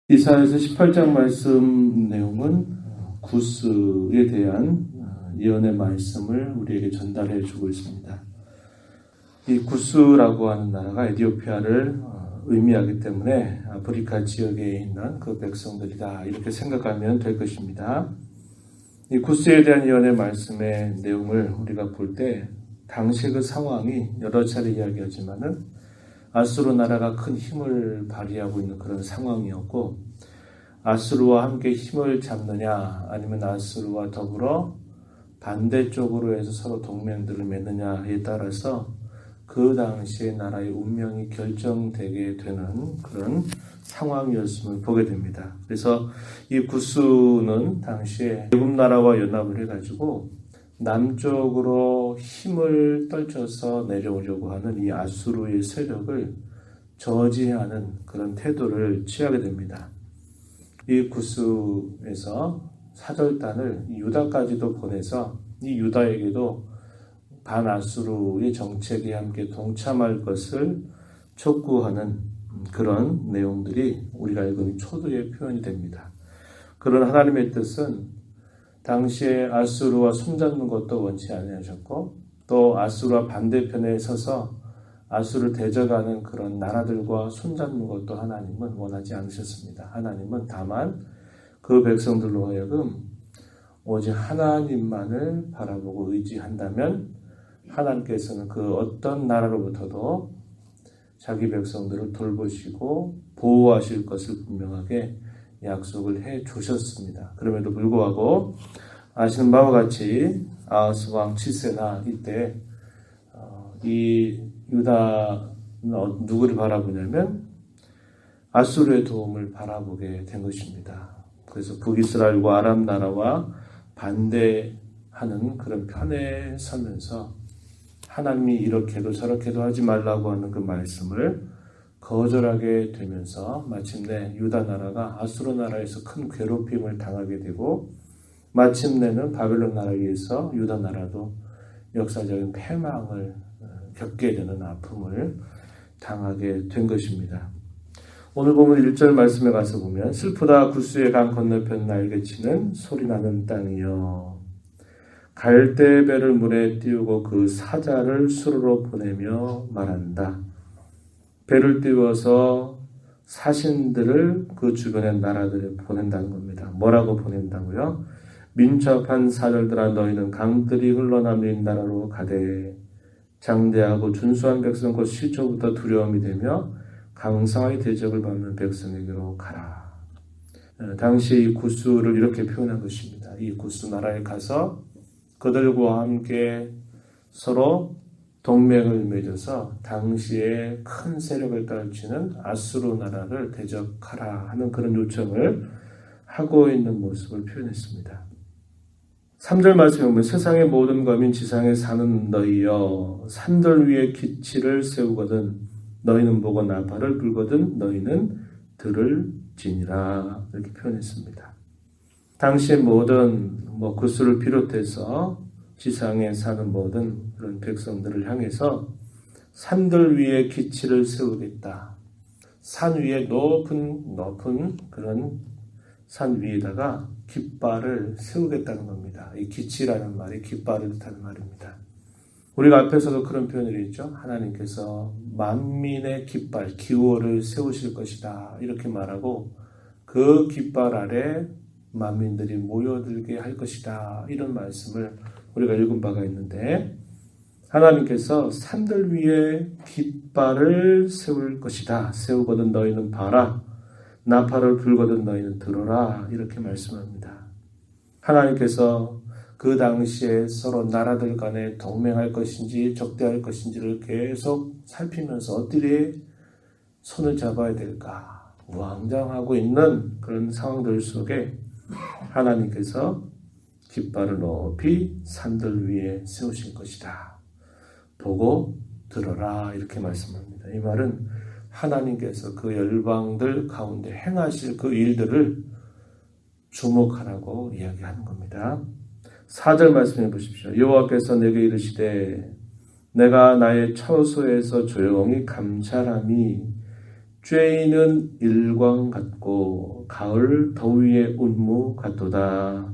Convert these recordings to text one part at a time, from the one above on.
이사야서 18장 말씀 내용은 구스에 대한 예언의 말씀을 우리에게 전달해 주고 있습니다. 이 구스라고 하는 나라가 에티오피아를 의미하기 때문에 아프리카 지역에 있는 그 백성들이다 이렇게 생각하면 될 것입니다. 이 구스에 대한 예언의 말씀의 내용을 우리가 볼 때 당시 그 상황이 여러 차례 이야기하지만은 아수르 나라가 큰 힘을 발휘하고 있는 그런 상황이었고, 아수르와 함께 힘을 잡느냐 아니면 아수르와 더불어 반대쪽으로 해서 서로 동맹들을 맺느냐에 따라서 그 당시의 나라의 운명이 결정되게 되는 그런 상황이었음을 보게 됩니다. 그래서 이 구스는 당시에 애굽 나라와 연합을 해가지고 남쪽으로 힘을 떨쳐서 내려오려고 하는 이 아수르의 세력을 저지하는 그런 태도를 취하게 됩니다. 이 구스에서 사절단을 유다까지도 보내서 이 유다에게도 반아수르의 정책에 함께 동참할 것을 촉구하는 그런 내용들이 우리가 알고 있는 초도의 표현이 됩니다. 그런 하나님의 뜻은 당시에 아수르와 손잡는 것도 원치 아니하셨고, 또 아수르와 반대편에 서서 아수르를 대적하는 그런 나라들과 손잡는 것도 하나님은 원하지 않으셨습니다. 하나님은 다만 그 백성들로 하여금 오직 하나님만을 바라보고 의지한다면 하나님께서는 그 어떤 나라로부터도 자기 백성들을 돌보시고 보호하실 것을 분명하게 약속을 해 주셨습니다. 그럼에도 불구하고 아시는 바와 같이 아하스 왕 7세나 이때 이 유다는 누구를 바라보냐면 아수르의 도움을 바라보게 된 것입니다. 그래서 북이스라엘과 아람 나라와 반대하는 그런 편에 서면서 하나님이 이렇게도 저렇게도 하지 말라고 하는 그 말씀을 거절하게 되면서 마침내 유다 나라가 아수르 나라에서 큰 괴롭힘을 당하게 되고, 마침내는 바벨론 나라에 의해서 유다 나라도 역사적인 패망을 겪게 되는 아픔을 당하게 된 것입니다. 오늘 보면 1절 말씀에 가서 보면 슬프다 구스의 강 건너편 날개치는 소리나는 땅이여, 갈대배를 물에 띄우고 그 사자를 수로로 보내며 말한다. 배를 띄워서 사신들을 그 주변의 나라들에 보낸다는 겁니다. 뭐라고 보낸다고요? 민첩한 사절들아 너희는 강들이 흘러나는 나라로 가되, 장대하고 준수한 백성 곧 시초부터 두려움이 되며 강성하게 대적을 받는 백성에게로 가라. 당시 이 구스를 이렇게 표현한 것입니다. 이 구스 나라에 가서 그들과 함께 서로 동맹을 맺어서 당시에 큰 세력을 떨치는 아수르 나라를 대적하라 하는 그런 요청을 하고 있는 모습을 표현했습니다. 3절 말씀에 보면 세상의 모든 거민 지상에 사는 너희여, 산들 위에 기치를 세우거든 너희는 보고 나팔을 불거든 너희는 들을 지니라, 이렇게 표현했습니다. 당시의 모든 구스를 비롯해서 지상에 사는 모든 그런 백성들을 향해서 산들 위에 기치를 세우겠다. 산 위에 높은 그런 산 위에다가 깃발을 세우겠다는 겁니다. 이 기치라는 말이 깃발을 뜻하는 말입니다. 우리가 앞에서도 그런 표현을 했죠. 하나님께서 만민의 깃발, 기호를 세우실 것이다 이렇게 말하고, 그 깃발 아래 만민들이 모여들게 할 것이다 이런 말씀을 우리가 읽은 바가 있는데, 하나님께서 산들 위에 깃발을 세울 것이다. 세우거든 너희는 봐라. 나팔을 불거든 너희는 들어라. 이렇게 말씀합니다. 하나님께서 그 당시에 서로 나라들 간에 동맹할 것인지 적대할 것인지를 계속 살피면서 어디에 손을 잡아야 될까 우왕좌왕하고 있는 그런 상황들 속에 하나님께서 깃발을 높이 산들 위에 세우실 것이다. 보고 들어라 이렇게 말씀합니다. 이 말은 하나님께서 그 열방들 가운데 행하실 그 일들을 주목하라고 이야기하는 겁니다. 4절 말씀해 보십시오. 여호와께서 내게 이르시되 내가 나의 처소에서 조용히 감찰함이 죄인은 일광 같고 가을 더위의 운무 같도다.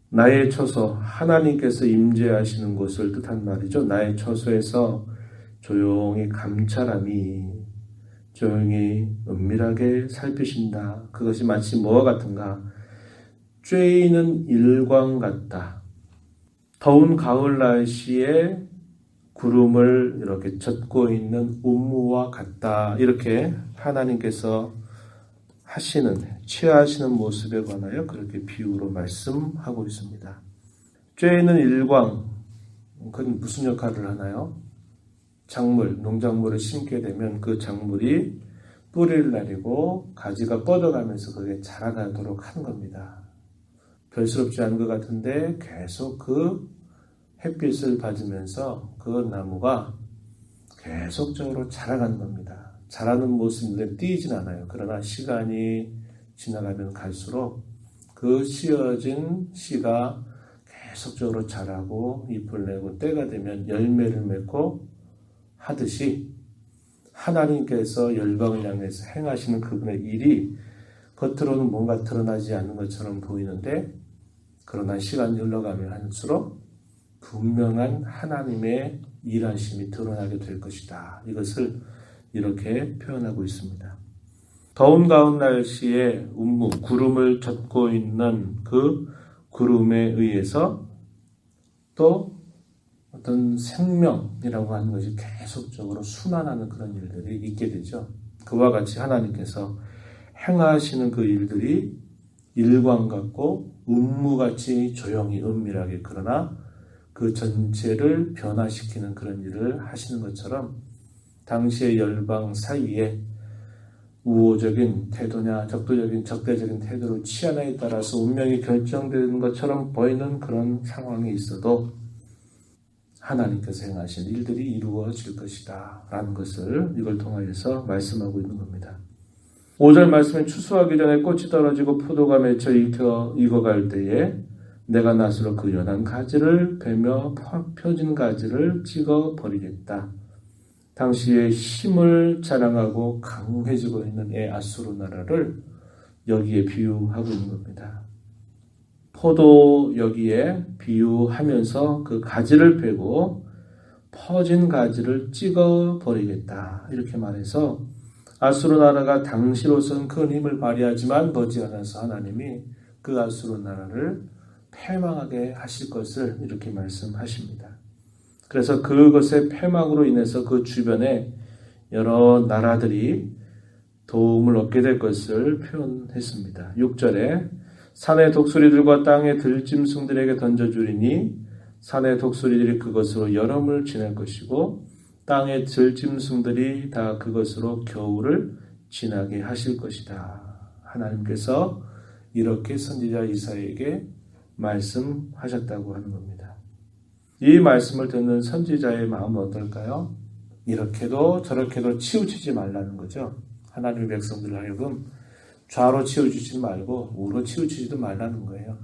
나의 처소, 하나님께서 임재하시는 곳을 뜻한 말이죠. 나의 처소에서 조용히 감찰함이, 조용히 은밀하게 살피신다. 그것이 마치 뭐와 같은가? 쬐이는 일광 같다. 더운 가을 날씨에 구름을 이렇게 젖고 있는 운무와 같다. 이렇게 하나님께서 취하시는 모습에 관하여 그렇게 비유로 말씀하고 있습니다. 쬐이는 일광, 그건 무슨 역할을 하나요? 농작물을 심게 되면 그 작물이 뿌리를 내리고 가지가 뻗어가면서 그게 자라가도록 하는 겁니다. 별스럽지 않은 것 같은데 계속 그 햇빛을 받으면서 그 나무가 계속적으로 자라가는 겁니다. 자라는 모습인데 뛰진 않아요. 그러나 시간이 지나가면 갈수록 그 씌어진 씨가 계속적으로 자라고 잎을 내고 때가 되면 열매를 맺고 하듯이 하나님께서 열방을 향해서 행하시는 그분의 일이 겉으로는 뭔가 드러나지 않는 것처럼 보이는데 그러나 시간이 흘러가면 할수록 분명한 하나님의 일하심이 드러나게 될 것이다. 이것을 이렇게 표현하고 있습니다. 더운 가을 날씨에 운무, 구름을 젖고 있는 그 구름에 의해서 또 어떤 생명이라고 하는 것이 계속적으로 순환하는 그런 일들이 있게 되죠. 그와 같이 하나님께서 행하시는 그 일들이 일광 같고 운무같이 조용히 은밀하게 그러나 그 전체를 변화시키는 그런 일을 하시는 것처럼 당시의 열방 사이에 우호적인 태도냐 적대적인 태도를 취하냐에 따라서 운명이 결정되는 것처럼 보이는 그런 상황이 있어도 하나님께서 행하신 일들이 이루어질 것이다 라는 것을 이걸 통하여서 말씀하고 있는 겁니다. 5절 말씀에 추수하기 전에 꽃이 떨어지고 포도가 맺혀 익어갈 때에 내가 낫으로 그 연한 가지를 베며 펴진 가지를 찍어 버리겠다. 당시에 힘을 자랑하고 강해지고 있는 아수르 나라를 여기에 비유하고 있는 겁니다. 포도 여기에 비유하면서 그 가지를 베고 퍼진 가지를 찍어 버리겠다. 이렇게 말해서 아수르 나라가 당시로서는 큰 힘을 발휘하지만 머지않아서 하나님이 그 아수르 나라를 패망하게 하실 것을 이렇게 말씀하십니다. 그래서 그것의 패망으로 인해서 그 주변에 여러 나라들이 도움을 얻게 될 것을 표현했습니다. 6절에 산의 독수리들과 땅의 들짐승들에게 던져주리니 산의 독수리들이 그것으로 여름을 지낼 것이고 땅의 들짐승들이 다 그것으로 겨울을 지나게 하실 것이다. 하나님께서 이렇게 선지자 이사야에게 말씀하셨다고 하는 겁니다. 이 말씀을 듣는 선지자의 마음은 어떨까요? 이렇게도 저렇게도 치우치지 말라는 거죠. 하나님의 백성들 하여금 좌로 치우치지 말고 우로 치우치지도 말라는 거예요.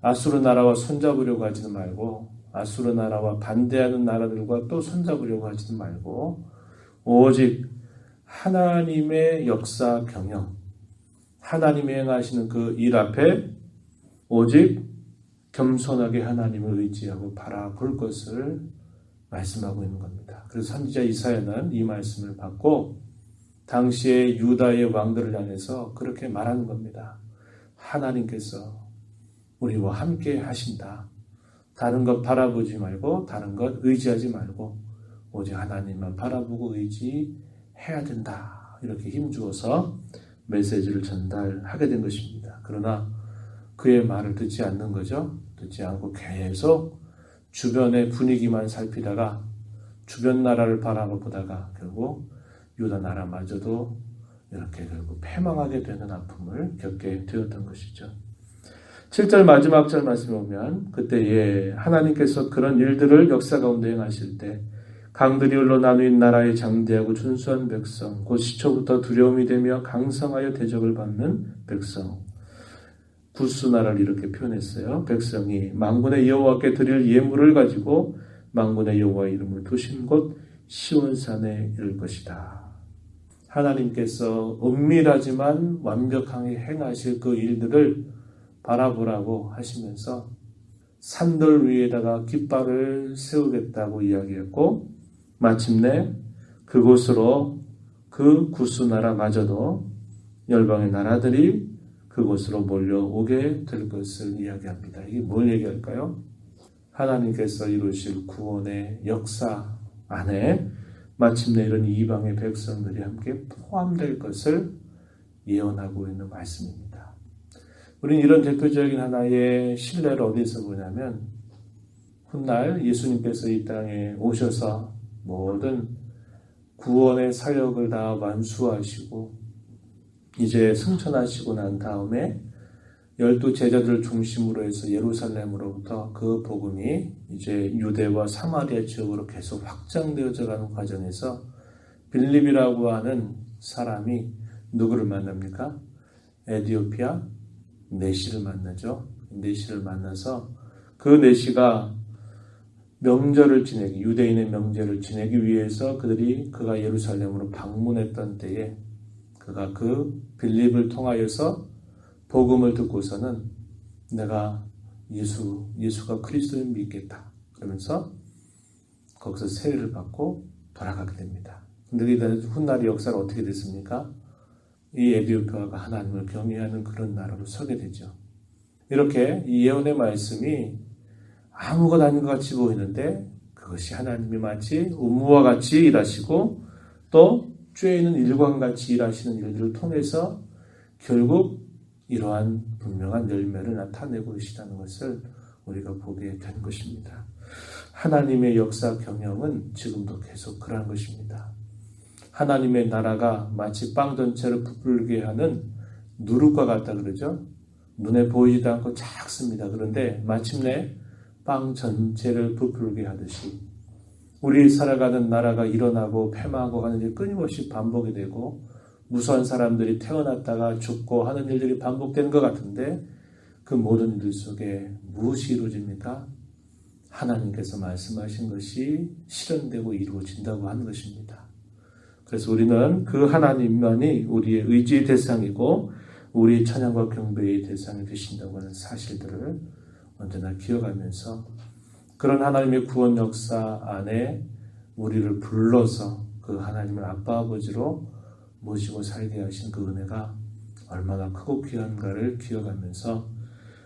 아수르 나라와 손잡으려고 하지는 말고 아수르 나라와 반대하는 나라들과 또 손잡으려고 하지는 말고 오직 하나님의 역사 경영, 하나님이 행하시는 그 일 앞에 오직 겸손하게 하나님을 의지하고 바라볼 것을 말씀하고 있는 겁니다. 그래서 선지자 이사야는 이 말씀을 받고 당시의 유다의 왕들을 향해서 그렇게 말하는 겁니다. 하나님께서 우리와 함께 하신다. 다른 것 바라보지 말고 다른 것 의지하지 말고 오직 하나님만 바라보고 의지해야 된다. 이렇게 힘주어서 메시지를 전달하게 된 것입니다. 그러나 그의 말을 듣지 않는 거죠. 듣지 않고 계속 주변의 분위기만 살피다가 주변 나라를 바라보다가 결국 유다 나라마저도 이렇게 결국 패망하게 되는 아픔을 겪게 되었던 것이죠. 7절 마지막 절 말씀에 보면 그때에 하나님께서 그런 일들을 역사 가운데 행하실 때 강들이 흘러 나누인 나라의 장대하고 준수한 백성 곧 시초부터 두려움이 되며 강성하여 대접을 받는 백성 구스 나라를 이렇게 표현했어요. 백성이 만군의 여호와께 드릴 예물을 가지고 만군의 여호와의 이름을 두신 곳 시온산에 이를 것이다. 하나님께서 은밀하지만 완벽하게 행하실 그 일들을 바라보라고 하시면서 산들 위에다가 깃발을 세우겠다고 이야기했고, 마침내 그곳으로 그 구스나라마저도 열방의 나라들이 그곳으로 몰려오게 될 것을 이야기합니다. 이게 뭘 얘기할까요? 하나님께서 이루실 구원의 역사 안에 마침내 이런 이방의 백성들이 함께 포함될 것을 예언하고 있는 말씀입니다. 우리는 이런 대표적인 하나의 신뢰를 어디서 보냐면, 훗날 예수님께서 이 땅에 오셔서 모든 구원의 사역을 다 완수하시고 이제 승천하시고 난 다음에 12 제자들을 중심으로 해서 예루살렘으로부터 그 복음이 이제 유대와 사마리아 지역으로 계속 확장되어져 가는 과정에서 빌립이라고 하는 사람이 누구를 만납니까? 에디오피아 네시를 만나죠. 네시를 만나서 그 네시가 명절을 지내기, 유대인의 명절을 지내기 위해서 그가 예루살렘으로 방문했던 때에 그가 그 빌립을 통하여서 복음을 듣고서는 내가 예수가 그리스도를 믿겠다 그러면서 거기서 세례를 받고 돌아가게 됩니다. 근데 훗날의 역사가 어떻게 됐습니까? 이 에디오피아가 하나님을 경외하는 그런 나라로 서게 되죠. 이렇게 이 예언의 말씀이 아무것도 아닌 것 같이 보이는데 그것이 하나님이 마치 음무와 같이 일하시고 또 쬐이는 일광같이 일하시는 일들을 통해서 결국 이러한 분명한 열매를 나타내고 계시다는 것을 우리가 보게 된 것입니다. 하나님의 역사 경영은 지금도 계속 그러한 것입니다. 하나님의 나라가 마치 빵 전체를 부풀게 하는 누룩과 같다 그러죠. 눈에 보이지도 않고 작습니다. 그런데 마침내 빵 전체를 부풀게 하듯이 우리 살아가는 나라가 일어나고 폐망하고 하는 일이 끊임없이 반복이 되고 무수한 사람들이 태어났다가 죽고 하는 일들이 반복되는 것 같은데 그 모든 일들 속에 무엇이 이루어집니까? 하나님께서 말씀하신 것이 실현되고 이루어진다고 하는 것입니다. 그래서 우리는 그 하나님만이 우리의 의지의 대상이고 우리의 찬양과 경배의 대상이 되신다고 하는 사실들을 언제나 기억하면서 그런 하나님의 구원 역사 안에 우리를 불러서 그 하나님을 아빠 아버지로 모시고 살게 하신 그 은혜가 얼마나 크고 귀한가를 기억하면서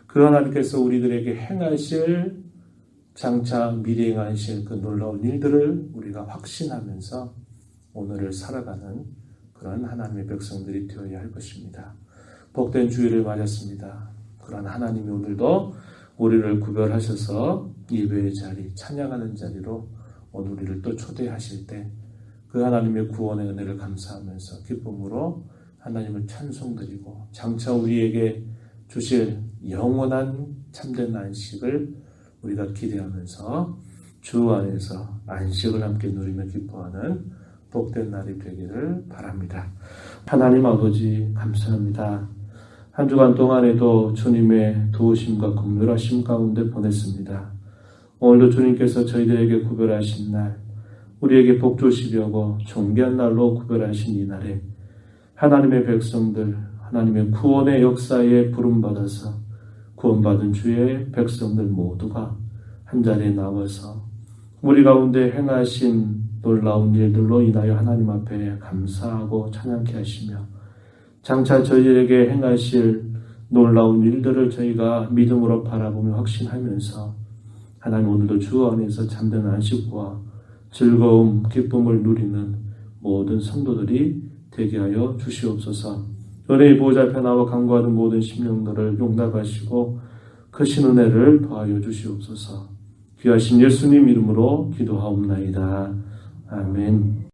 그 하나님께서 우리들에게 행하실 장차 미래에 행하실 그 놀라운 일들을 우리가 확신하면서 오늘을 살아가는 그런 하나님의 백성들이 되어야 할 것입니다. 복된 주일을 맞았습니다. 그런 하나님이 오늘도 우리를 구별하셔서 예배의 자리, 찬양하는 자리로 오늘 우리를 또 초대하실 때 그 하나님의 구원의 은혜를 감사하면서 기쁨으로 하나님을 찬송드리고 장차 우리에게 주실 영원한 참된 안식을 우리가 기대하면서 주 안에서 안식을 함께 누리며 기뻐하는 복된 날이 되기를 바랍니다. 하나님 아버지 감사합니다. 한 주간 동안에도 주님의 도우심과 긍휼하심 가운데 보냈습니다. 오늘도 주님께서 저희들에게 구별하신 날, 우리에게 복 주시려고 존귀한 날로 구별하신 이 날에 하나님의 백성들, 하나님의 구원의 역사에 부름받아서 구원받은 주의 백성들 모두가 한자리에 나와서 우리 가운데 행하신 놀라운 일들로 인하여 하나님 앞에 감사하고 찬양케 하시며 장차 저희에게 행하실 놀라운 일들을 저희가 믿음으로 바라보며 확신하면서 하나님 오늘도 주 안에서 참된 안식과 즐거움, 기쁨을 누리는 모든 성도들이 되게 하여 주시옵소서. 은혜의 보호자 앞에 나와 간구하는 모든 심령들을 용납하시고 크신 은혜를 더하여 주시옵소서. 귀하신 예수님 이름으로 기도하옵나이다. 아멘.